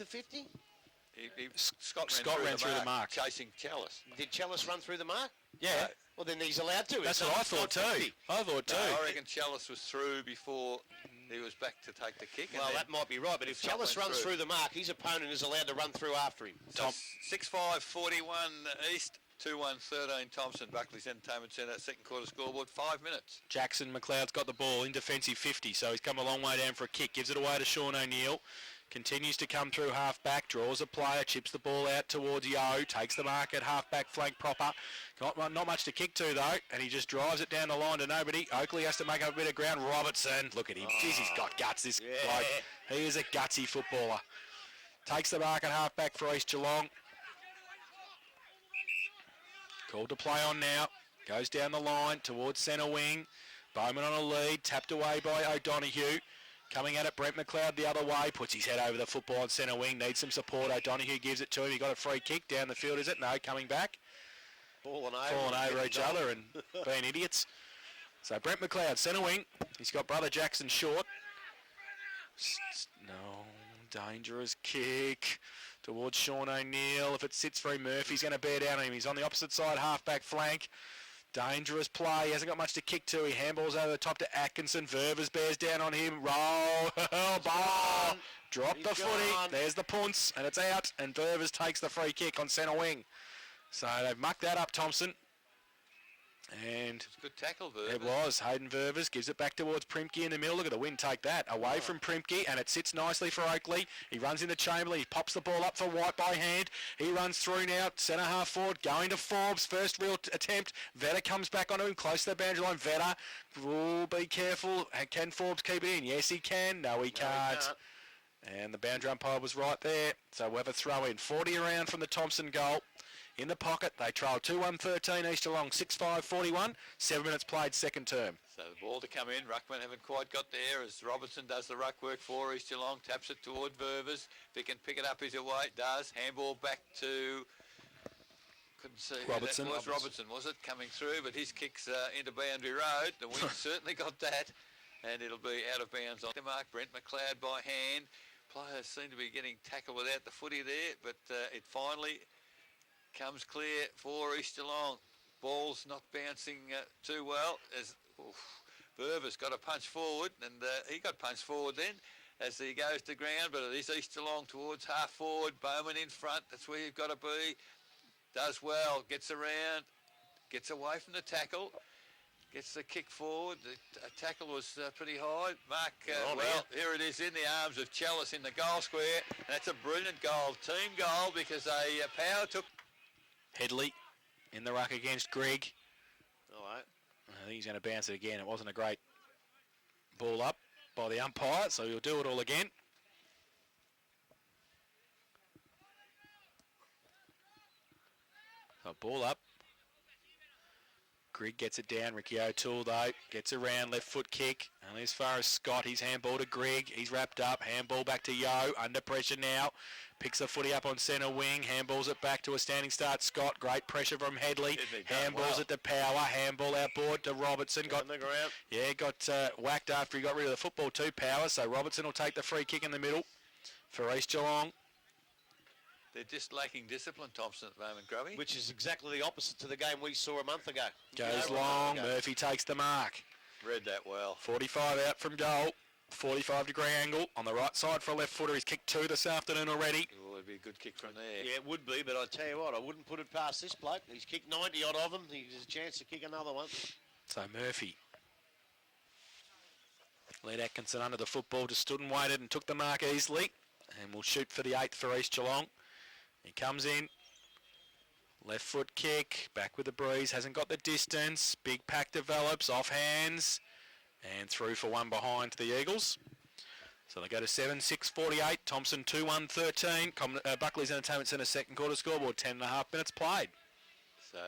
50? Scott ran through the mark. Chasing Chalice. Did Chalice run through the mark? Yeah. Well, then he's allowed to. That's what I thought too. I reckon Chalice was through before he was back to take the kick. Well, that might be right, but if Chalice runs through the mark, his opponent is allowed to run through after him. So 6-5, 41 East, 2-1, 13 Thomson, Buckley's Entertainment Centre, second quarter scoreboard, 5 minutes. Jackson McLeod's got the ball in defensive 50, so he's come a long way down for a kick. Gives it away to Sean O'Neill. Continues to come through half-back, draws a player, chips the ball out towards Yo, takes the mark at half-back flank proper. Not much to kick to, though, and he just drives it down the line to nobody. Oakley has to make up a bit of ground. Robertson, look at him. Jeez, he's got guts, this bloke. He is a gutsy footballer. Takes the mark at half-back for East Geelong. Called to play on now. Goes down the line towards centre wing. Bowman on a lead, tapped away by O'Donoghue. Coming at it, Brent McLeod the other way, puts his head over the football on centre wing, needs some support. O'Donoghue gives it to him. He got a free kick down the field, is it? No, coming back. Falling over each other and being idiots. So Brent McLeod, centre wing. He's got brother Jackson short. No, dangerous kick towards Sean O'Neill. If it sits for him, Murphy's going to bear down on him. He's on the opposite side, half-back flank. Dangerous play. He hasn't got much to kick to. He handballs over the top to Atkinson. Ververs bears down on him. Roll. Ball. Drop the footy. There's the punts, and it's out. And Ververs takes the free kick on centre wing. So they've mucked that up, Thomson. And it's a good tackle, Ververs. It was. Hayden Ververs gives it back towards Primke in the middle. Look at the wind take that. Away from Primke, and it sits nicely for Oakley. He runs into Chamberlain. He pops the ball up for White by hand. He runs through now. Centre half forward. Going to Forbes. First real attempt. Vetter comes back onto him. Close to the boundary line. Vetter. Oh, be careful. Can Forbes keep it in? Yes, he can. No, he can't. And the boundary umpire was right there. So we'll have a throw in. 40 around from the Thomson goal. In the pocket, they trail 2-1-13 East Geelong, 6-5-41, 7 minutes played, second term. So the ball to come in, Ruckman haven't quite got there as Robertson does the ruck work for East Geelong, taps it toward Ververs. If he can pick it up, he's away, does. Handball back to, couldn't see Robertson. That was Robertson, was it, coming through, but his kick's into Boundary Road. The wind certainly got that, and it'll be out of bounds on the mark. Brent McLeod by hand. Players seem to be getting tackled without the footy there, but it finally comes clear for East Geelong. Ball's not bouncing too well as Ververs got a punch forward, and he got punched forward then as he goes to ground, but it is East Geelong towards half forward. Bowman in front, that's where you've got to be. Does well, gets around, gets away from the tackle, gets the kick forward. The tackle was pretty high. Mark, here it is in the arms of Chalice in the goal square. And that's a brilliant goal, team goal, because a power took. Headley in the ruck against Greg. All right. I think he's going to bounce it again. It wasn't a great ball up by the umpire, so he'll do it all again. So ball up. Greg gets it down. Ricky O'Toole, though, gets around, left foot kick. Only as far as Scott. He's handball to Greg. He's wrapped up. Handball back to Yo. Under pressure now. Picks the footy up on centre wing. Handballs it back to a standing start. Scott. Great pressure from Headley. Handballs it to Power. Handball outboard to Robertson. Got on the ground. Yeah, got whacked after he got rid of the football too, Power. So Robertson will take the free kick in the middle for East Geelong. They're just lacking discipline, Thomson, at the moment, Grubby. Which is exactly the opposite to the game we saw a month ago. Goes long. Murphy takes the mark. Read that well. 45 out from goal. 45-degree angle on the right side for a left footer. He's kicked 2 this afternoon already. Oh, it'd be a good kick from there. Yeah, it would be, but I tell you what, I wouldn't put it past this bloke. He's kicked 90-odd of them. He's a chance to kick another one. So Murphy led Atkinson under the football, just stood and waited and took the mark easily. And will shoot for the 8th for East Geelong. He comes in, left foot kick, back with the breeze, hasn't got the distance, big pack develops, off hands, and through for one behind to the Eagles. So they go to 7-6-48, Thomson 2-1-13, Buckley's Entertainment Centre second quarter scoreboard, 10.5 minutes played. So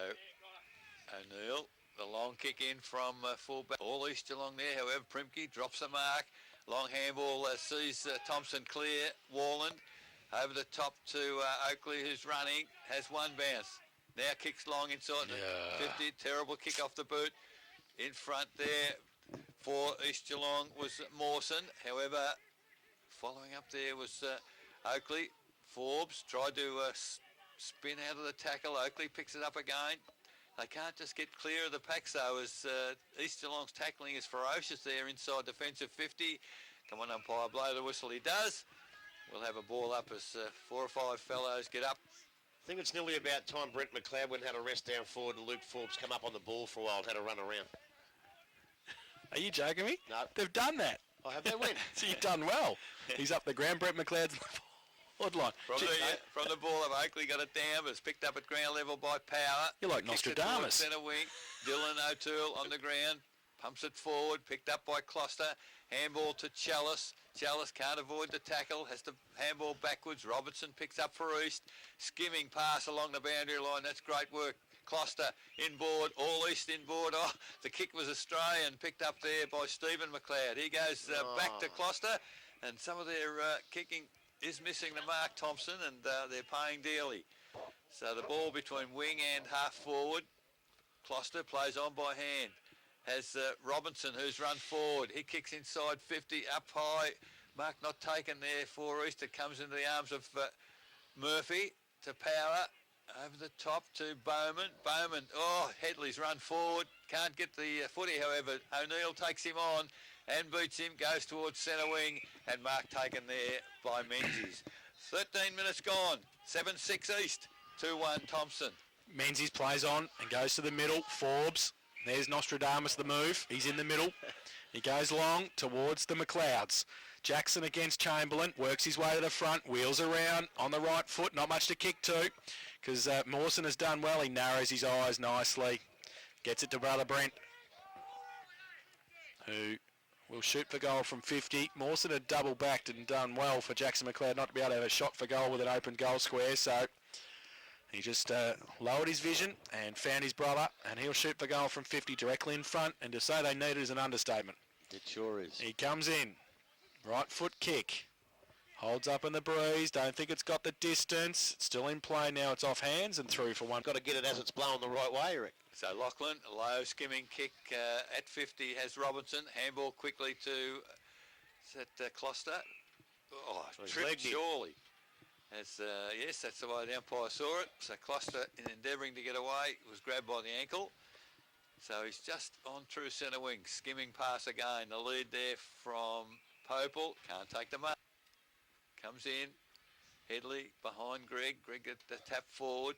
O'Neill, the long kick in from fullback, all East Geelong there, however, Primke drops the mark, long handball sees Thomson clear, Warland. Over the top to Oakley, who's running, has one bounce. Now kicks long inside the 50. Terrible kick off the boot. In front there for East Geelong was Mawson. However, following up there was Oakley. Forbes tried to spin out of the tackle. Oakley picks it up again. They can't just get clear of the packs though, as East Geelong's tackling is ferocious there inside defensive 50. Come on, umpire, blow the whistle. He does. We'll have a ball up as 4 or 5 fellows get up. I think it's nearly about time Brent McLeod went and had a rest down forward and Luke Forbes come up on the ball for a while and had a run around. Are you joking me? No. They've done that. Oh, have they win? So you've done well. He's up the ground. Brent McLeod's on the forward line. From the ball of Oakley, got it down, but it's picked up at ground level by Power. You're like Kicks Nostradamus. Centre wing. Dylan O'Toole on the ground. Pumps it forward, picked up by Closter. Handball to Chalice. Chalice can't avoid the tackle, has to handball backwards. Robertson picks up for East. Skimming pass along the boundary line. That's great work. Closter inboard, all East inboard. Oh, the kick was Australian, picked up there by Stephen McLeod. He goes back to Closter, and some of their kicking is missing the mark, Thomson, and they're paying dearly. So the ball between wing and half forward. Closter plays on by hand. Has Robinson, who's run forward. He kicks inside 50, up high. Mark not taken there for East. It comes into the arms of Murphy to Power. Over the top to Bowman. Bowman, Headley's run forward. Can't get the footy, however. O'Neill takes him on and beats him. Goes towards centre wing. And Mark taken there by Menzies. 13 minutes gone. 7-6 East. 2-1 Thomson. Menzies plays on and goes to the middle. Forbes. There's Nostradamus, the move. He's in the middle. He goes long towards the McLeods. Jackson against Chamberlain. Works his way to the front. Wheels around on the right foot. Not much to kick to because Mawson has done well. He narrows his eyes nicely. Gets it to brother Brent, who will shoot for goal from 50. Mawson had double backed and done well for Jackson McLeod not to be able to have a shot for goal with an open goal square. So he just lowered his vision and found his brother, and he'll shoot for goal from 50 directly in front, and to say they need it is an understatement. It sure is. He comes in, right foot kick, holds up in the breeze, don't think it's got the distance, it's still in play now, it's off hands and through for one. Got to get it as it's blowing the right way, Rick. So Lachlan, a low skimming kick at 50 has Robinson. Handball quickly to Closter. Oh, tripped surely. Yes, that's the way the umpire saw it. So Closter, in endeavouring to get away, was grabbed by the ankle. So he's just on through centre wing. Skimming pass again. The lead there from Popel. Can't take the mark. Comes in. Headley behind Greg. Greg gets the tap forward.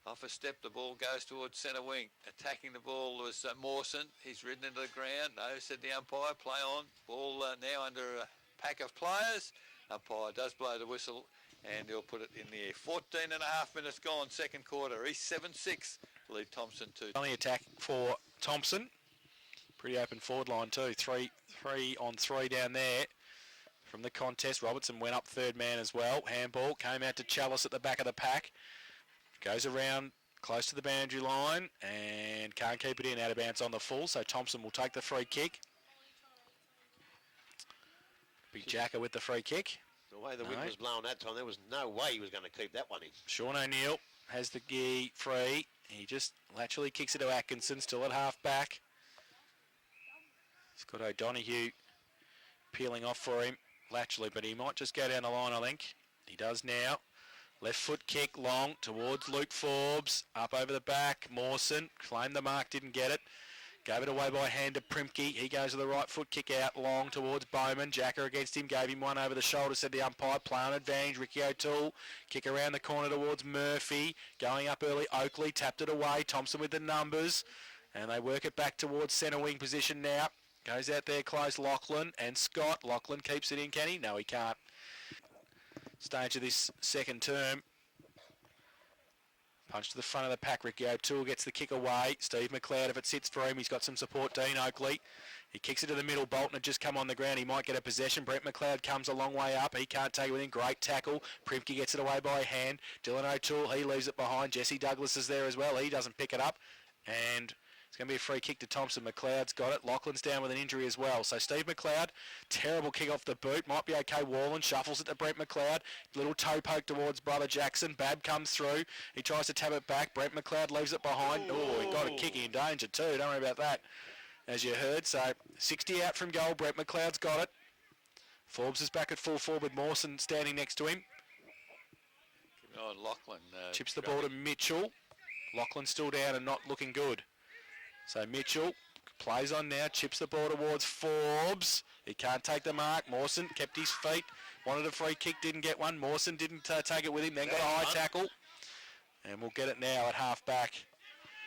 Off a step, the ball goes towards centre wing. Attacking the ball was Mawson. He's ridden into the ground. No, said the umpire. Play on. Ball now under a pack of players. Umpire does blow the whistle, and he'll put it in the air. 14 and a half minutes gone, second quarter. East 7-6, lead Thomson 2. Only attack for Thomson. Pretty open forward line too. 3 on 3 down there from the contest. Robertson went up third man as well. Handball came out to Chalice at the back of the pack. Goes around close to the boundary line and can't keep it in, out of bounds on the full, so Thomson will take the free kick. Big Jacker with the free kick. The way the wind was blowing that time, there was no way he was going to keep that one in. Sean O'Neill has the gee free. He just laterally kicks it to Atkinson, still at half back. He's got O'Donoghue peeling off for him laterally, but he might just go down the line, I think. He does now. Left foot kick long towards Luke Forbes. Up over the back. Mawson claimed the mark, didn't get it. Gave it away by hand to Primke. He goes to the right foot kick out long towards Bowman. Jacker against him. Gave him one over the shoulder, said the umpire. Play on advantage. Ricky O'Toole. Kick around the corner towards Murphy. Going up early. Oakley tapped it away. Thomson with the numbers. And they work it back towards centre wing position now. Goes out there close. Lachlan and Scott. Lachlan keeps it in, can he? No, he can't. Stage of this second term. Punch to the front of the pack. Ricky O'Toole gets the kick away. Steve McLeod, if it sits for him, he's got some support. Dean Oakley. He kicks it to the middle. Bolton had just come on the ground. He might get a possession. Brent McLeod comes a long way up. He can't take it within. Great tackle. Primke gets it away by hand. Dylan O'Toole, he leaves it behind. Jesse Douglas is there as well. He doesn't pick it up. And it's going to be a free kick to Thomson. McLeod's got it. Laughlin's down with an injury as well. So Steve McLeod, terrible kick off the boot. Might be okay. Wallen shuffles it to Brent McLeod. Little toe poke towards brother Jackson. Bab comes through. He tries to tap it back. Brent McLeod leaves it behind. Oh, he got a kick in danger too. Don't worry about that, as you heard. So 60 out from goal. Brent McLeod's got it. Forbes is back at full forward with Mawson standing next to him. Oh, Lachlan. Chips the ball to Mitchell. Lachlan's still down and not looking good. So Mitchell plays on now, chips the ball towards Forbes. He can't take the mark. Mawson kept his feet. Wanted a free kick, didn't get one. Mawson didn't take it with him, then got a high tackle. And we'll get it now at half back.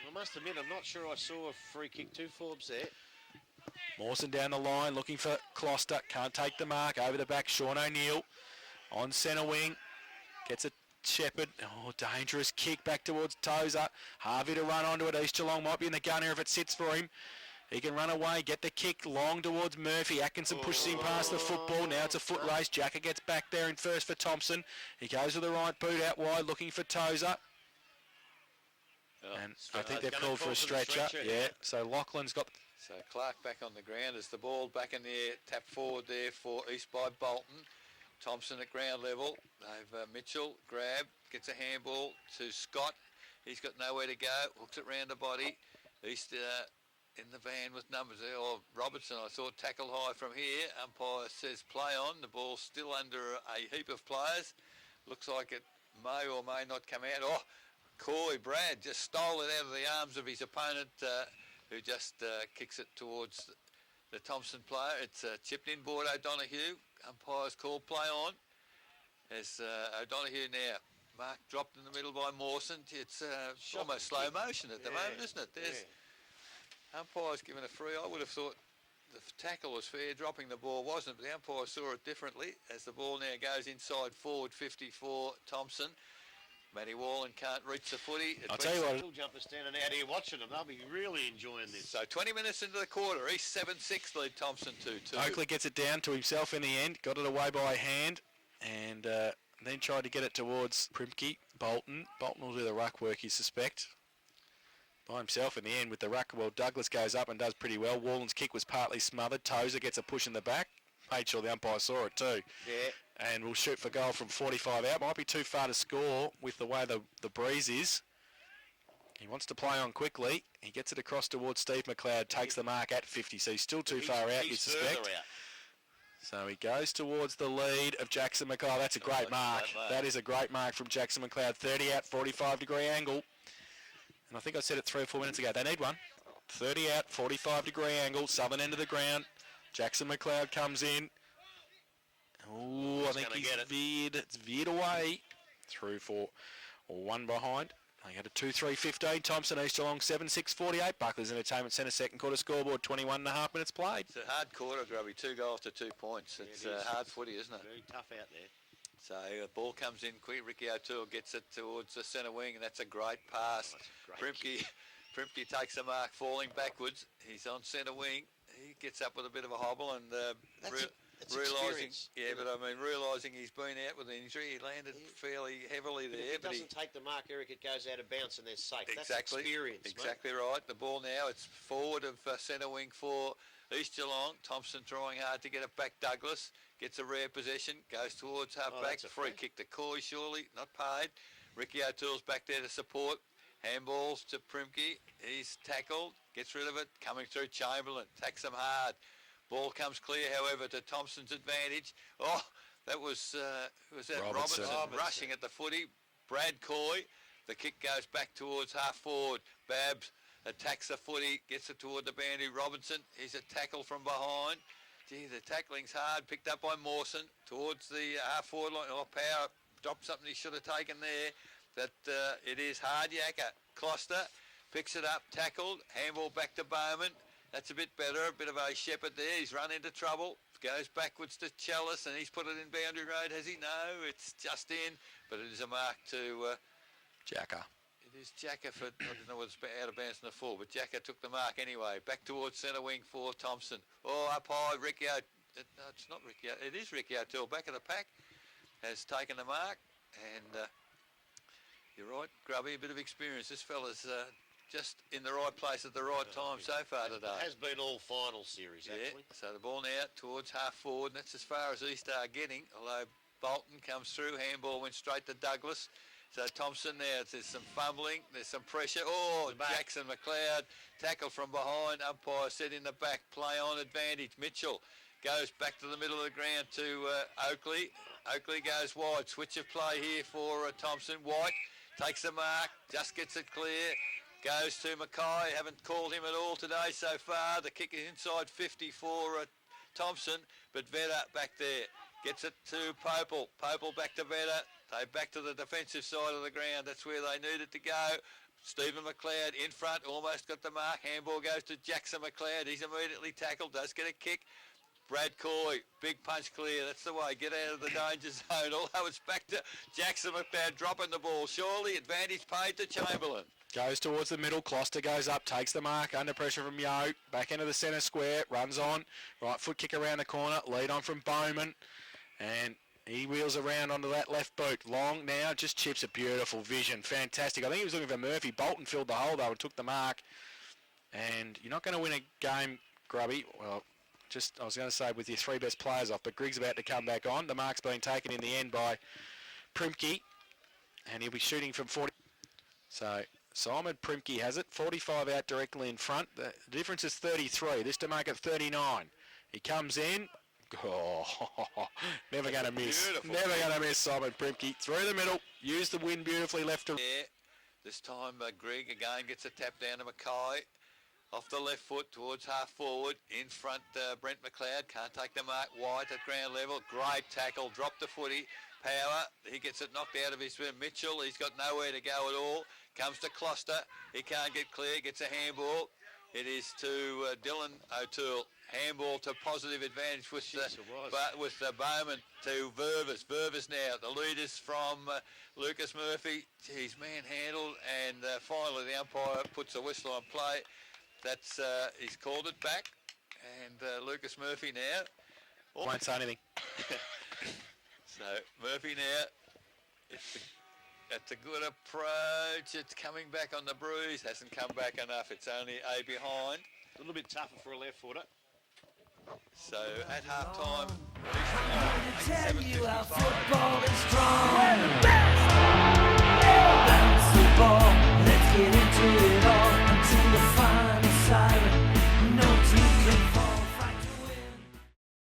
I must admit, I'm not sure I saw a free kick to Forbes there. Mawson down the line, looking for Closter. Can't take the mark. Over the back, Sean O'Neill on centre wing. Gets a Shepherd. Oh, dangerous kick back towards Tozer. Harvey to run onto it. East Geelong might be in the gunner if it sits for him. He can run away, get the kick long towards Murphy. Atkinson pushes him past the football. Now it's a foot race. Jacker gets back there in first for Thomson. He goes with the right boot out wide, looking for Tozer. And I think they've called for a stretcher. Yeah, so Lachlan's got... So Clark back on the ground as the ball back in the air. Tap forward there for East by Bolton. Thomson at ground level. They've Mitchell grab, gets a handball to Scott. He's got nowhere to go. Hooks it round the body. East in the van with numbers there. Oh, Robertson, I thought, tackle high from here. Umpire says play on. The ball's still under a heap of players. Looks like it may or may not come out. Oh, Coy Brad just stole it out of the arms of his opponent, who just kicks it towards the Thomson player. It's chipped in board O'Donoghue. Umpire's call play on. As O'Donoghue now. Mark dropped in the middle by Mawson. It's almost slow motion at the moment, isn't it? There's umpire's given a free. I would have thought the tackle was fair. Dropping the ball wasn't, but the umpire saw it differently as the ball now goes inside forward 54 Thomson. Matty Wallen can't reach the footy. I'll tell you what. Still jumpers standing out here watching them. They'll be really enjoying this. So 20 minutes into the quarter, East 7-6 lead Thomson 2-2. Oakley gets it down to himself in the end. Got it away by hand. And then tried to get it towards Primke. Bolton will do the ruck work, you suspect. By himself in the end with the ruck. Well, Douglas goes up and does pretty well. Wallen's kick was partly smothered. Tozer gets a push in the back. Made sure the umpire saw it too. Yeah. And will shoot for goal from 45 out. Might be too far to score with the way the breeze is. He wants to play on quickly. He gets it across towards Steve McLeod. Takes the mark at 50. So he's still too far out, you suspect. Out. So he goes towards the lead of Jackson McLeod. That's a great mark. That is a great mark from Jackson McLeod. 30 out, 45-degree angle. And I think I said it 3 or 4 minutes ago. They need one. 30 out, 45-degree angle, southern end of the ground. Jackson McLeod comes in. Oh, I think he's veered. It's veered away. Through for one behind. They had a 2-3-15. Thomson, East Geelong 7-6-48. Buckley's Entertainment Centre second quarter scoreboard, 21.5 minutes played. It's a hard quarter, Grubby. 2 goals to 2 points. It's hard footy, isn't it? Very tough out there. So the ball comes in quick. Ricky O'Toole gets it towards the centre wing, and that's a great pass. Primke takes the mark, falling backwards. He's on centre wing. He gets up with a bit of a hobble and realising, realising he's been out with an injury. He landed fairly heavily there. If he doesn't take the mark, Eric, it goes out of bounds and they're safe. Exactly. That's experience, exactly right. The ball now, it's forward of centre wing for East Geelong. Thomson trying hard to get it back. Douglas gets a rare possession, goes towards half back. Free kick to Coy, surely, not paid. Ricky O'Toole's back there to support. Handballs to Primke. He's tackled, gets rid of it, coming through Chamberlain, tacks him hard. Ball comes clear, however, to Thompson's advantage. Oh, that was Robertson rushing at the footy. Brad Coy, the kick goes back towards half forward. Babs attacks the footy, gets it toward the boundary. Robinson, he's a tackle from behind. Gee, the tackling's hard, picked up by Mawson towards the half forward line. Oh, Power dropped something he should have taken there. That it is hard. Yacker. Closter picks it up, tackled, handball back to Bowman. That's a bit better, a bit of a shepherd there. He's run into trouble, goes backwards to Chalice, and he's put it in boundary road, has he? No, it's just in, but it is a mark to... Jacker. It is Jacker for, I don't know whether it's out of bounds in the full, but Jacker took the mark anyway. Back towards centre wing for Thomson. Oh, up high, Ricky no, it's not Ricky it is Ricky O'Toole, back of the pack, has taken the mark, and... you're right, Grubby, a bit of experience. This fella's just in the right place at the right time so far today. It has been all final series, actually. So the ball now towards half forward, and that's as far as East are getting, although Bolton comes through, handball went straight to Douglas. So Thomson now, there's some fumbling, there's some pressure. Oh, Jackson McLeod, tackle from behind, umpire set in the back, play on advantage. Mitchell goes back to the middle of the ground to Oakley. Oakley goes wide. Switch of play here for Thomson. White takes the mark, just gets it clear. Goes to Mackay. Haven't called him at all today so far. The kick is inside 50 for Thomson, but Vedder back there. Gets it to Popel. Popel back to Vedder. They back to the defensive side of the ground. That's where they needed to go. Stephen McLeod in front, almost got the mark. Handball goes to Jackson McLeod. He's immediately tackled, does get a kick. Brad Coy, big punch clear. That's the way. Get out of the danger zone. Although it's back to Jackson McLeod dropping the ball. Surely advantage paid to Chamberlain. Goes towards the middle. Closter goes up, takes the mark, under pressure from Yo. Back into the centre square, runs on. Right foot kick around the corner. Lead on from Bowman. And he wheels around onto that left boot. Long now, just chips a beautiful vision. Fantastic. I think he was looking for Murphy. Bolton filled the hole though and took the mark. And you're not going to win a game, Grubby. Well, I was going to say with your three best players off, but Grig's about to come back on. The mark's been taken in the end by Primke, and he'll be shooting from 40. So Simon Primke has it. 45 out directly in front. The difference is 33. This to make it 39. He comes in. Oh, never going to miss. Beautiful. Never going to miss Simon Primke. Through the middle. Use the wind beautifully left to... Yeah. This time Greg again gets a tap down to Mackay. Off the left foot towards half forward. In front, Brent McLeod. Can't take the mark. White at ground level. Great tackle. Dropped the footy. Power. He gets it knocked out of his swim. Mitchell, he's got nowhere to go at all. Comes to Closter. He can't get clear. Gets a handball. It is to Dylan O'Toole. Handball to positive advantage with Bowman to Vervis. Vervis now. The leaders from Lucas Murphy. He's manhandled, and finally the umpire puts a whistle on play. That's he's called it back, and Lucas Murphy now. Won't say anything. So Murphy now. It's a good approach. It's coming back on the bruise. Hasn't come back enough. It's only a behind. A little bit tougher for a left footer. So at half time, Tell you how football is strong.